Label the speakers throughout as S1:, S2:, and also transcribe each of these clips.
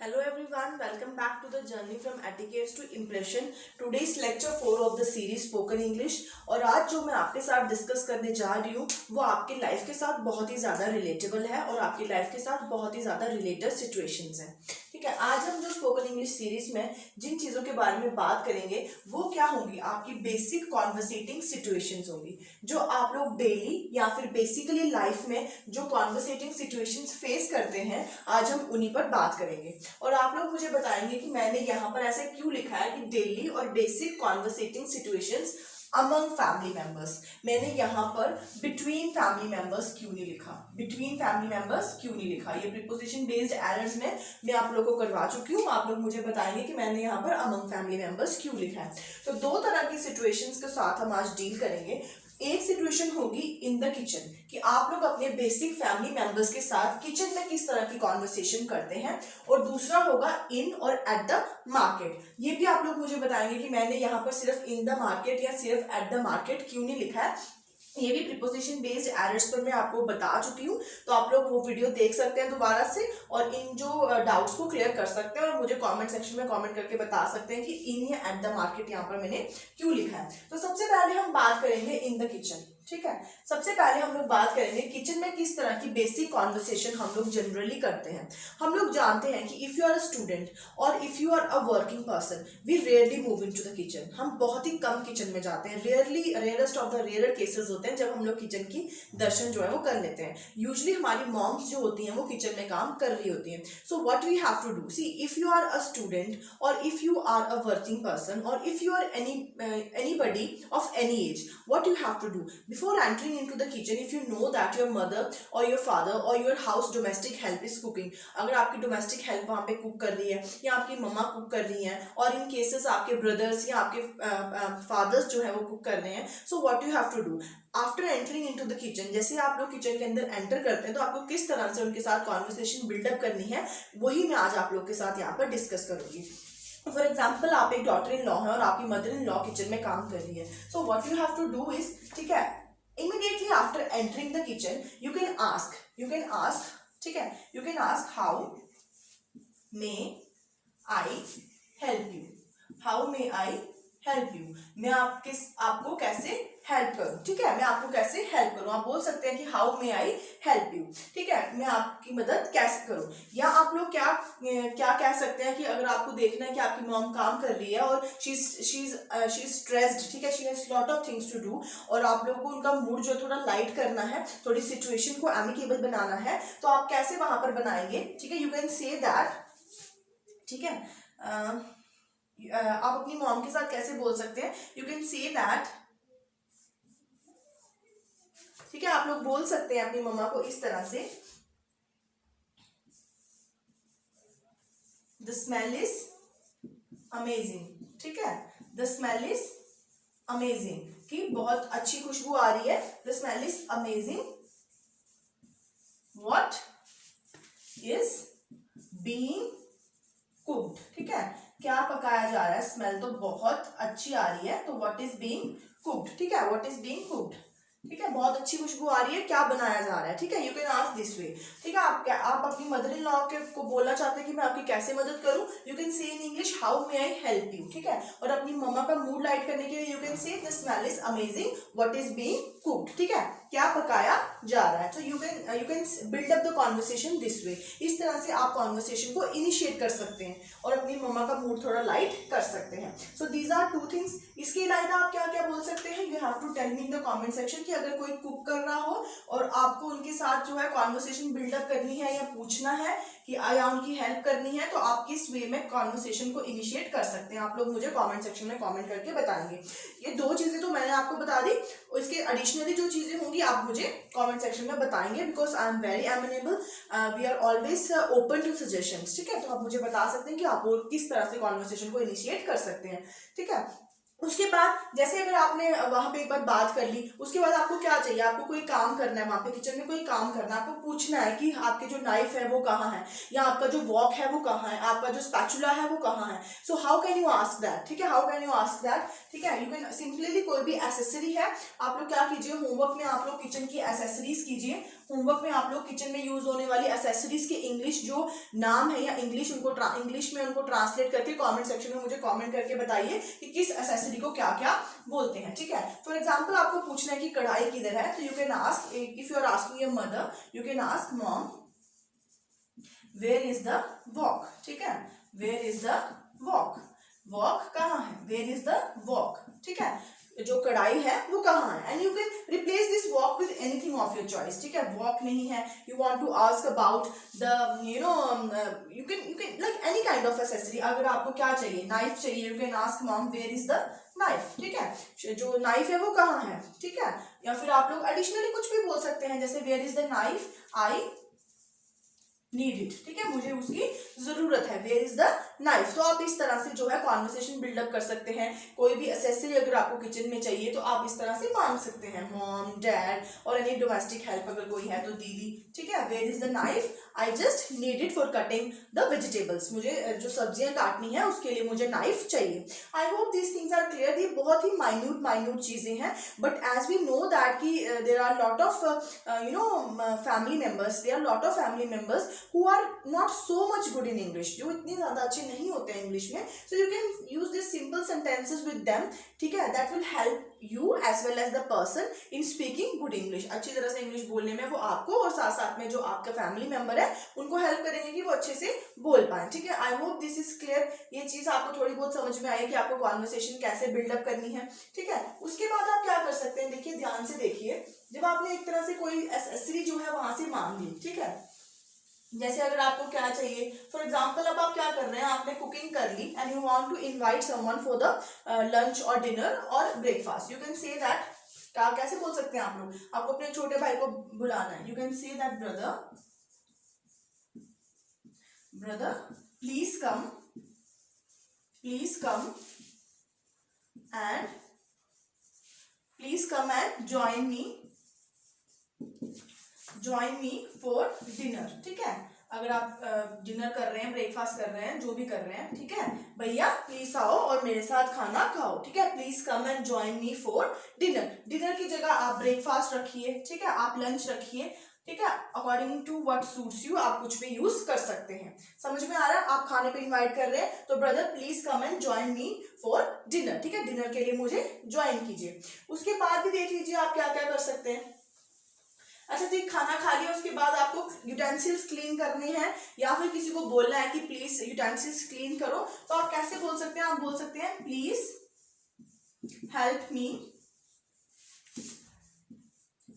S1: Hello everyone, welcome back to the journey from etiquettes to impression. Today's lecture 4 of the series spoken English और आज जो मैं आपके साथ डिस्कस करने जा रही हूँ वो आपकी लाइफ के साथ बहुत ही ज़्यादा रिलेटेबल है और आपकी लाइफ के साथ बहुत ही ज़्यादा रिलेटेड सिचुएशंस हैं। ठीक है, आज हम जो स्पोकन इंग्लिश सीरीज में जिन चीज़ों के बारे में बात करेंगे वो क्या होंगी, आपकी बेसिक कॉन्वर्सेटिंग सिचुएशंस होंगी जो आप लोग डेली या फिर बेसिकली लाइफ में जो कॉन्वर्सेटिंग सिचुएशंस फेस करते हैं, आज हम उन्हीं पर बात करेंगे। और आप लोग मुझे बताएंगे कि मैंने यहाँ पर ऐसे क्यों लिखा है कि डेली और basic conversating situations among family members. मैंने यहाँ पर बिटवीन फैमिली मेंबर्स क्यों नहीं लिखा, बिटवीन फैमिली मेंबर्स क्यों नहीं लिखा। ये प्रीपोजिशन बेस्ड एरर्स में मैं आप लोगों को करवा चुकी हूँ। आप लोग मुझे बताएंगे कि मैंने यहाँ पर अमंग फैमिली मेंबर्स क्यों लिखा है। तो दो तरह की सिचुएशंस के साथ हम आज डील करेंगे। एक सिचुएशन होगी इन द किचन कि आप लोग अपने बेसिक फैमिली मेंबर्स के साथ किचन में किस तरह की कॉन्वर्सेशन करते हैं, और दूसरा होगा इन और एट द मार्केट। ये भी आप लोग मुझे बताएंगे कि मैंने यहाँ पर सिर्फ इन द मार्केट या सिर्फ एट द मार्केट क्यों नहीं लिखा है। ये भी प्रीपोजिशन बेस्ड एरर्स पर मैं आपको बता चुकी हूँ, तो आप लोग वो वीडियो देख सकते हैं दोबारा से और इन जो डाउट्स को क्लियर कर सकते हैं और मुझे कमेंट सेक्शन में कमेंट करके बता सकते हैं कि इन या एट द मार्केट यहाँ पर मैंने क्यों लिखा है। तो सबसे पहले हम बात करेंगे इन द किचन। ठीक है, सबसे पहले हम लोग बात करेंगे किचन में किस तरह की बेसिक कॉन्वर्सेशन हम लोग जनरली करते हैं। हम लोग जानते हैं कि if you are a student और if you are a working person, we rarely move into the kitchen. हम बहुत ही कम किचन में जाते हैं, rarest of the rare cases होते हैं जब हम लोग किचन की दर्शन जो है वो कर लेते हैं। यूजुअली हमारी मॉम्स जो होती हैं वो किचन में काम कर रही होती हैं। So what we have to do, see if you are a student और if you are a working person और if you are anybody of any age, what you have to do before entering into the kitchen, if you know that your mother or your father or your house domestic help is cooking, अगर आपकी domestic help वहाँ पे cook कर रही है या आपकी मम्मा cook कर रही हैं और इन केसेस आपके ब्रदर्स या आपके फादर्स जो है वो कुक कर रहे हैं, so what you have to do after entering into the kitchen. जैसे आप लोग किचन के अंदर एंटर करते हैं तो आपको किस तरह से उनके साथ कॉन्वर्सेशन बिल्डअप करनी है, वही मैं आज आप लोग के साथ यहाँ पर डिस्कस करूंगी। फॉर एग्जाम्पल, आप एक डॉटर इन लॉ है और आपकी मदर इन लॉ किचन में काम कर रही है। So what you have to do is, ठीक है, immediately after entering the kitchen you can ask, ठीक है, you can ask how may I help you, how may I help you, मैं आपको कैसे हेल्प करूं। ठीक है, मैं आपको कैसे हेल्प करूं। आप बोल सकते हैं कि how may I help you. ठीक है, मैं आपकी मदद कैसे करूं। या आप लोग क्या कह सकते हैं कि अगर आपको देखना है कि आपकी मॉम काम कर रही है और शी इज स्ट्रेस्ड, ठीक है, she has lot of things to do, और आप लोगों को उनका मूड जो थोड़ा लाइट करना है, थोड़ी सिचुएशन को एमिकेबल बनाना है, तो आप कैसे वहां पर बनाएंगे। ठीक है, यू कैन से दैट, ठीक है, आप अपनी मॉम के साथ कैसे बोल सकते हैं, यू कैन से दैट, ठीक है, आप लोग बोल सकते हैं अपनी मम्मा को इस तरह से, द स्मेल इज अमेजिंग। ठीक है, द स्मेल इज अमेजिंग, कि बहुत अच्छी खुशबू आ रही है, the smell is amazing, what is being cooked. ठीक है, क्या पकाया जा रहा है, स्मेल तो बहुत अच्छी आ रही है, तो व्हाट इज बीइंग कुक्ड। ठीक है, व्हाट इज बीइंग कुक्ड, ठीक है, बहुत अच्छी खुशबू आ रही है, क्या बनाया जा रहा है। ठीक है, you can ask this way. ठीक है, आप अपनी मदर इन लॉ को बोलना चाहते हैं कि मैं आपकी कैसे मदद करूं, यू कैन से in English how may I help you. ठीक है, और अपनी मम्मा का मूड लाइट करने के लिए यू कैन से the smell is amazing, what is being cooked. ठीक है, क्या पकाया जा रहा है। तो you can build up the conversation this way. इस तरह से आप कॉन्वर्सेशन को इनिशिएट कर सकते हैं और अपनी मम्मा का मूड थोड़ा लाइट कर सकते हैं। So these are two things. इसके अलावा आप क्या क्या बोल सकते हैं, you have to tell me in the comment section कि अगर कोई कुक कर रहा हो और आपको उनके साथ जो है कॉन्वर्सेशन बिल्डअप करनी है या पूछना है कि या उनकी हेल्प करनी है, तो आप किस वे में कॉन्वर्सेशन को इनिशिएट कर सकते हैं। आप लोग मुझे कमेंट सेक्शन में कमेंट करके बताएंगे। ये दो चीजें तो मैंने आपको बता दी, इसके एडिशनली जो चीजें होंगी आप मुझे कमेंट सेक्शन में बताएंगे, because I am very amenable, we are always open to suggestions. ठीक है, तो आप मुझे बता सकते हैं कि आप किस तरह से कॉन्वर्सेशन को इनिशिएट कर सकते हैं। ठीक है, उसके बाद जैसे अगर आपने वहां पे एक बार बात कर ली, उसके बाद आपको क्या चाहिए, आपको कोई काम करना है, वहां पे किचन में कोई काम करना है, आपको पूछना है कि आपके जो नाइफ है वो कहाँ है, या आपका जो वॉक है वो कहाँ है, आपका जो स्पैचुला है वो कहाँ है। So how can you ask that. ठीक है, how can you ask that. ठीक है, यू कैन सिंपली कोई भी एसेसरी है, आप लोग क्या कीजिए, होमवर्क में आप लोग किचन की एसेसरीज कीजिए। होमवर्क में आप लोग किचन में यूज होने वाली एसेसरीज के इंग्लिश जो नाम है या इंग्लिश में उनको ट्रांसलेट करके कमेंट सेक्शन में मुझे कमेंट करके बताइए कि किस एसेसरी को क्या क्या बोलते हैं, ठीक है। फॉर एग्जांपल आपको पूछना है कि कढ़ाई किधर है, तो you can ask, if you are asking your mother, you can ask mom where is the wok, ठीक है, where is the wok, wok कहाँ है, वेयर इज द वॉक, ठीक है, जो कढ़ाई है वो कहाँ है। And you can replace this wok with anything of your choice, ठीक है। वॉक नहीं है, you want to ask about the you can like any kind of accessory. अगर आपको क्या चाहिए, नाइफ चाहिए, you can ask mom where is the knife, ठीक है, जो नाइफ है वो कहाँ है, ठीक है। या फिर आप लोग एडिशनली कुछ भी बोल सकते हैं, जैसे where is the knife, I need it, ठीक है, मुझे उसकी जरूरत है, वेयर इज द नाइफ। तो आप इस तरह से जो है कॉन्वर्सेशन बिल्डअप कर सकते हैं। कोई भी एसेसरी अगर आपको किचन में चाहिए तो आप इस तरह से मांग सकते हैं, मॉम, डैड और एनी डोमेस्टिक हेल्प अगर कोई है तो दीदी, ठीक है, where is the knife, I just need it for cutting the vegetables, मुझे जो सब्जियां काटनी है उसके लिए मुझे नाइफ चाहिए। I hope these things are clear. ये बहुत ही माइन्यूट चीजें हैं, but as we know that कि there are lot of family members, there are lot of family members who are not so much good in English, जो इतने ज्यादा अच्छे नहीं होते हैं इंग्लिश में, so you can use these simple sentences with them, ठीक है, that will help you as well as the person in speaking good English। अच्छी तरह से इंग्लिश बोलने में वो आपको और साथ साथ में जो आपका फैमिली मेंबर है उनको हेल्प करेंगे कि वो अच्छे से बोल पाए, ठीक है। I hope this is clear, ये चीज आपको थोड़ी बहुत समझ में आई कि आपको कॉन्वर्सेशन कैसे बिल्डअप करनी है, ठीक है। उसके बाद आप क्या कर सकते हैं, देखिए ध्यान से देखिए, जब आपने एक तरह से कोई एसेसरी जो है वहां से मांग ली, ठीक है, जैसे अगर आपको क्या चाहिए, फॉर एग्जाम्पल अब आप क्या कर रहे हैं, आपने कुकिंग कर ली and you want to invite someone for the lunch और डिनर और breakfast, you can say that, कैसे बोल सकते हैं आप लोग, आपको अपने छोटे भाई को बुलाना है, you can say that brother please come and join me for dinner, ठीक है। अगर आप डिनर कर रहे हैं, ब्रेकफास्ट कर रहे हैं, जो भी कर रहे हैं, ठीक है, भैया प्लीज आओ और मेरे साथ खाना खाओ, ठीक है, please come and join me for dinner. Dinner की जगह आप ब्रेकफास्ट रखिए, ठीक है, आप लंच रखिए, ठीक है, according to what suits you आप कुछ भी यूज कर सकते हैं। समझ में आ रहा है, आप खाने पे इनवाइट कर रहे हैं तो brother please come and join me for dinner, ठीक है, डिनर के लिए मुझे ज्वाइन कीजिए। उसके बाद भी देख लीजिए आप क्या क्या कर सकते हैं। अच्छा ठीक, खाना खा लिया, उसके बाद आपको यूटेंसिल्स क्लीन करने हैं या फिर किसी को बोलना है कि प्लीज यूटेंसिल्स क्लीन करो, तो आप कैसे बोल सकते हैं, आप बोल सकते हैं please help me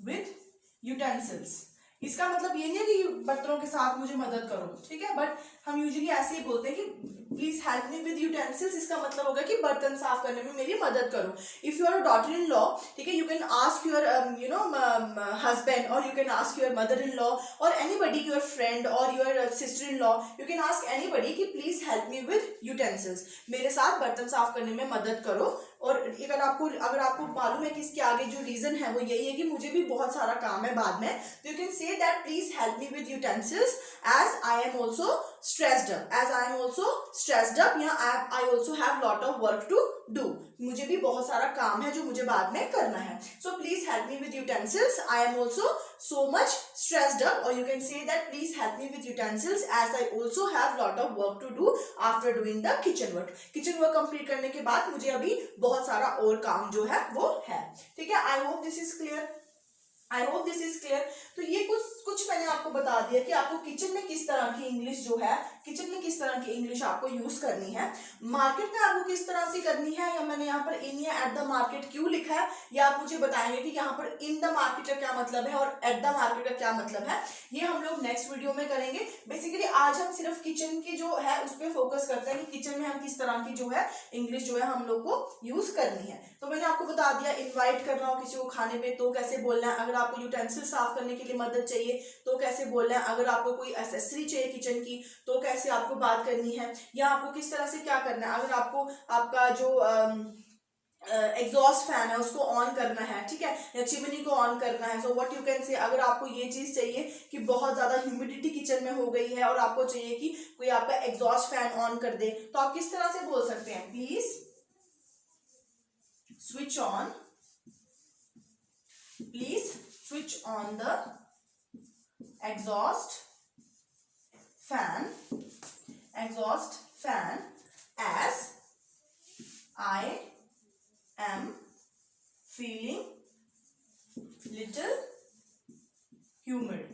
S1: with utensils. इसका मतलब ये नहीं है कि बर्तनों के साथ मुझे मदद करो, ठीक है, बट हम यूजुअली ऐसे ही बोलते हैं कि please help me with utensils, इसका मतलब होगा कि बर्तन साफ करने में मेरी मदद करो। If you are a daughter in law, ठीक है, you can ask your husband और you can ask your mother in law और एनीबडी, योर फ्रेंड और your sister in law, you can ask anybody कि please help me with utensils, मेरे साथ बर्तन साफ करने में मदद करो। और अगर आपको मालूम है कि इसके आगे जो रीजन है वो यही है कि मुझे भी बहुत सारा काम है बाद में, तो you can say that please help me with utensils as I am also stressed up, या I also have lot of work to do, मुझे भी बहुत सारा काम है जो मुझे बाद में करना है, so please help me with utensils, I am also so much stressed up, or you can say that please help me with utensils as I also have lot of work to do after doing the kitchen work complete करने के बाद मुझे अभी बहुत सारा और काम जो है वो है, ठीक है। I hope this is clear। तो ये कुछ मैंने आपको बता दिया कि आपको किचन में किस तरह की इंग्लिश जो है, किचन में किस तरह की इंग्लिश आपको यूज करनी है, मार्केट में आपको किस तरह से करनी है, या मैंने यहाँ पर इन या एट द मार्केट क्यों लिखा है, या आप मुझे बताएंगे कि यहाँ पर इन द मार्केट का क्या मतलब है और एट द मार्केट का क्या मतलब है, ये हम लोग नेक्स्ट वीडियो में करेंगे। बेसिकली आज हम सिर्फ किचन की जो है उस पर फोकस करते हैं कि किचन में हम किस तरह की जो है इंग्लिश जो है हम लोग को यूज करनी है। तो मैंने आपको बता दिया, इन्वाइट करना हो किसी को खाने पे तो कैसे बोलना है, अगर आपको यूटेंसिल साफ करने के लिए मदद चाहिए तो कैसे बोलना है, अगर आपको कोई एसेसरी चाहिए किचन की तो कैसे आपको बात करनी है, या आपको किस तरह से क्या करना है, अगर आपको आपका जो एग्जॉस्ट फैन है उसको ऑन करना है, ठीक है, या चिमनी को ऑन करना है, सो व्हाट यू कैन से, अगर आपको ये चीज चाहिए कि बहुत ज्यादा ह्यूमिडिटी किचन में हो गई है और आपको चाहिए कि कोई आपका एग्जॉस्ट फैन ऑन कर दे, तो आप किस तरह से बोल सकते हैं, please switch on the exhaust fan as I am feeling little humid.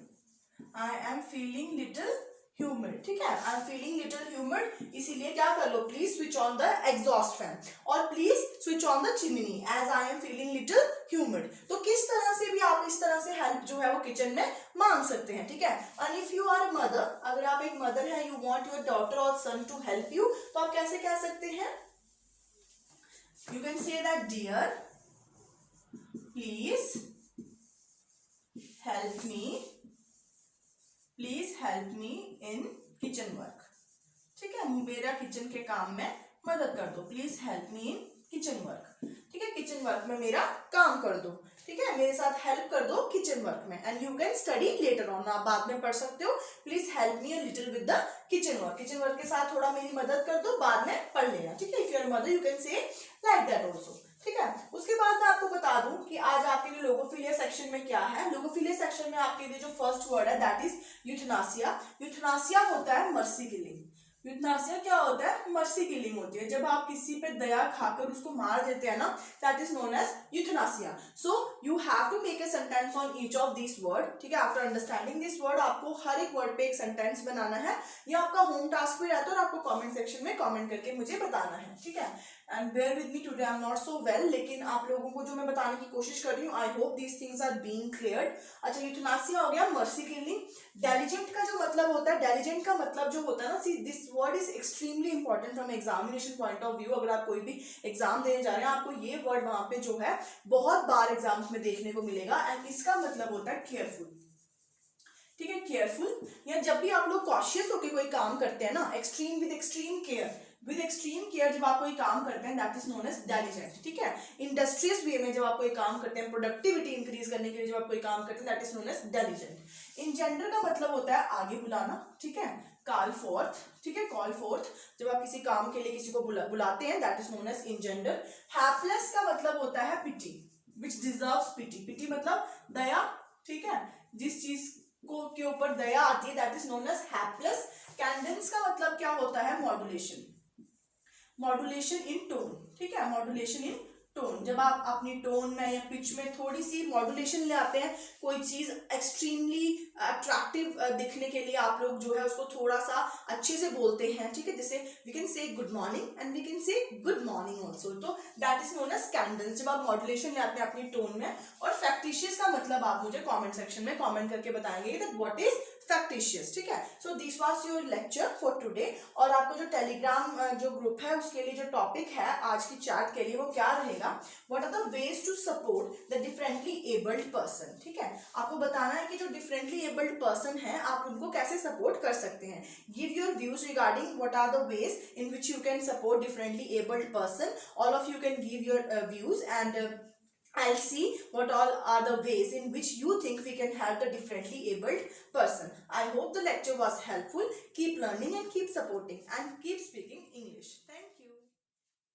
S1: I am feeling little humid. ठीक है, I am feeling little humid, इसीलिए क्या कर लो, please switch on the exhaust fan और please switch on the chimney as I am feeling little humid. तो किस तरह से भी आप इस तरह से हेल्प जो है वो किचन में मांग सकते हैं. ठीक है, and if you are a mother, अगर आप एक मदर है, यू वांट योर डॉटर और सन टू हेल्प यू, तो आप कैसे कह सकते हैं, you can say that dear please help me in kitchen work. ठीक है, मेरा किचन के काम में मदद कर दो, please help me in kitchen work. ठीक है, किचन वर्क में मेरा काम कर दो. ठीक है, मेरे साथ हेल्प कर दो किचन वर्क में. And you can study later on, आप बाद में पढ़ सकते हो, please help me a little with the kitchen work. Kitchen work के साथ थोड़ा मेरी मदद कर दो, बाद में पढ़ लेना. ठीक है, if you are mother you can say like that also. ठीक है, उसके बाद मैं आपको बता दूं कि आज आपके लिए लोगोफिलिया सेक्शन में क्या है. लोगोफिलिया सेक्शन में आपके लिए जो फर्स्ट वर्ड है दैट इज यूथनासिया. यूथनासिया होता है मर्सी किलिंग. यूथनासिया क्या होता है, मर्सी किलिंग होती है. जब आप किसी पे दया खाकर उसको मार देते हैं ना, that is known as euthanasia. So you have to make a sentence on each of this word. ठीक है, आफ्टर अंडरस्टैंडिंग दिस वर्ड आपको हर एक वर्ड पे एक सेंटेंस बनाना है. ये आपका होम टास्क भी रहता है और आपको कमेंट सेक्शन में कमेंट करके मुझे बताना है. ठीक है, and bear with me today, I am not so well, लेकिन आप लोगों को जो मैं बताने की कोशिश कर रही हूँ, I hope these things are being cleared. अच्छा, यूथनासिया हो गया, मर्सी किलिंग. डेलिजेंट का जो मतलब होता है, डेलिजेंट का मतलब जो होता है ना, see this word is extremely important from examination point of view. अगर आप कोई भी एग्जाम देने जा रहे हैं, आपको ये वर्ड वहां पे जो है बहुत बार एग्जाम्स में देखने को मिलेगा. एंड इसका मतलब होता है केयरफुल. ठीक है, केयरफुल, या जब भी आप लोग कॉशियस होकर कोई काम करते हैं ना, एक्सट्रीम विद एक्सट्रीम केयर जब आप कोई काम करते हैं, दैट इज नोन एज डेलिजेंट. ठीक है, इंडस्ट्रियस वे में जब आप कोई काम करते हैं, प्रोडक्टिविटी इंक्रीज करने के लिए जब आप कोई काम करते हैं, दैट इज नोन एज डेलिजेंट. इंजेंडर का मतलब होता है आगे बुलाना. ठीक है, कॉल फोर्थ. ठीक है, कॉल फोर्थ, जब आप किसी काम के लिए किसी को बुलाते हैं, that is known as engender. Hapless का मतलब होता है पिटी, विच डिजर्व्स पिटी. पिटी मतलब दया. ठीक है, जिस चीज को के ऊपर दया आती है, that is known as hapless. Cadence का मतलब क्या होता है, मॉड्यूलेशन. मॉड्यूलेशन इन टोन. ठीक है, मॉड्यूलेशन इन टोन, जब आप अपनी टोन में या पिच में थोड़ी सी मॉड्यूलेशन ले आते हैं, कोई चीज एक्सट्रीमली अट्रैक्टिव दिखने के लिए आप लोग जो है उसको थोड़ा सा अच्छे से बोलते हैं. ठीक है, जैसे we can say good morning and we can say good morning also. तो that is known as cadence, जब आप मॉड्यूलेशन ले आते हैं अपनी टोन में. और फैक्टिशियस का मतलब आप मुझे कॉमेंट सेक्शन में कॉमेंट करके बताएंगे दैट व्हाट इज फैक्टिशियस. ठीक है, so this was your lecture for today. और आपको जो टेलीग्राम जो ग्रुप है उसके लिए जो टॉपिक है आज की चैट के लिए वो क्या रहेगा, what are the ways to support the differently abled person. ठीक है, आपको बताना है कि जो डिफरेंटली एबल्ड पर्सन है आप उनको कैसे सपोर्ट कर सकते हैं. Give your views regarding what are the ways in which you can support differently abled person. All of you can give your views and I'll see what all are the ways in which you think we can help the differently abled person. I hope the lecture was helpful. Keep learning and keep supporting and keep speaking English. Thank you.